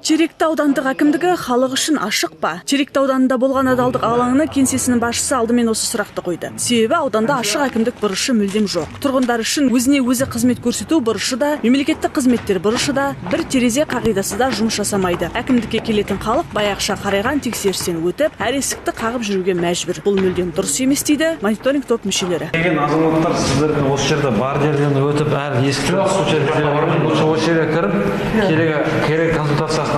Теректі аудандық әкімдігі халық үшін ашық па? Теректі ауданында болған адалдық алаңына кеңсесінің басшысы алдымен осы сұрақты қойды. Себебі ауданда ашық әкімдік бұрышы мүлдем жоқ. Тұрғындар үшін өзіне өзі қызмет көрсету бұрышы да, мемлекеттік қызметтер бұрышы да, бір терезе қағидасы да жұмыс жасамайды. Әкімдікке келетін халық баяғыша қарайған тексерістен өтіп, әр есікті қағып жүруге мәжбүр. Бұл мүлдем дұрыс емес дейді мониторинг топ мүшелері. Деген азаматтар сіздердің осы жерде бар жерден өтіп, әр есікті осы жерге кіріп, керек консультациясын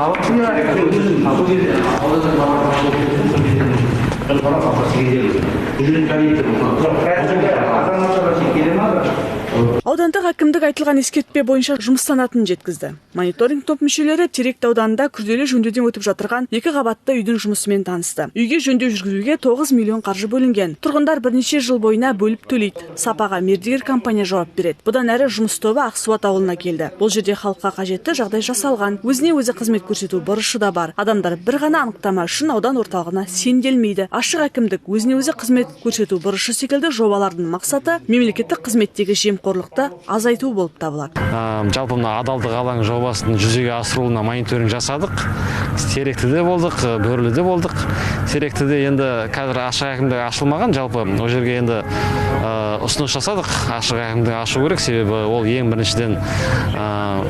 Аудандық әкімдік айтылған ескертпе бойынша жұмыстанатынын жеткізді. Мониторинг топ мүшелері Теректі ауданында күрделі жөндеуден өтіп жатырған 2 қабатты үйдің жұмысымен танысты. Үйге жөндеу жүргізуге 9 миллион қаржы бөлінген. Тұрғындар бірнеше жыл бойына бөліп төлейді. Сапаға мердігер компания жауап береді. Бұдан әрі жұмыс тобы Ақсуат ауылына келді. Бұл жерде халыққа қажетті жағдай жасалған. Өзіне өзі қызмет көрсету бұрышы да бар. Адамдар бір ғана анықтама үшін аудан орталығына сенделмейді. Ашық әкімдік өзіне өзі қызмет көрсету бұрышы секілді жобалардың мақсаты мемлекеттік қызметтегі жемқорлықты азайту болып табылады. Жалпы мына адалдық алаң жобасын жүзеге асыруына мониторинг жасадық. Теректіде болдық, Бөрліде болдық. Теректіде енді қазір ашық әкімдік ашылмаған, жалпы ол жерге енді ұсыныс жасадық. Ашық әкімдік ашу керек, себебі ол ең біріншіден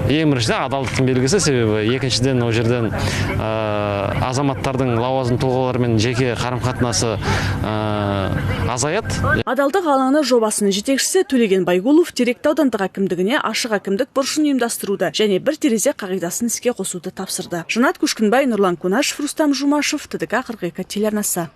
адалдықтың белгісі, себебі екіншіден ол жерден азаматтардың лауазым тұлғаларымен жеке қарым-қатынасы азаяды. Адалдық алаңы жобасының жетекшісі Төлеген Байгулов Теректі аудандық әкімдігіне ашық әкімдік бұрышын ұйымдастыруды және бір терезе қағидасын іске қосуды тапсырды. Жанат Көшкінбай, Нұрлан Кунашев, Рустам Жумашев, ТДК 42 телеарнасы.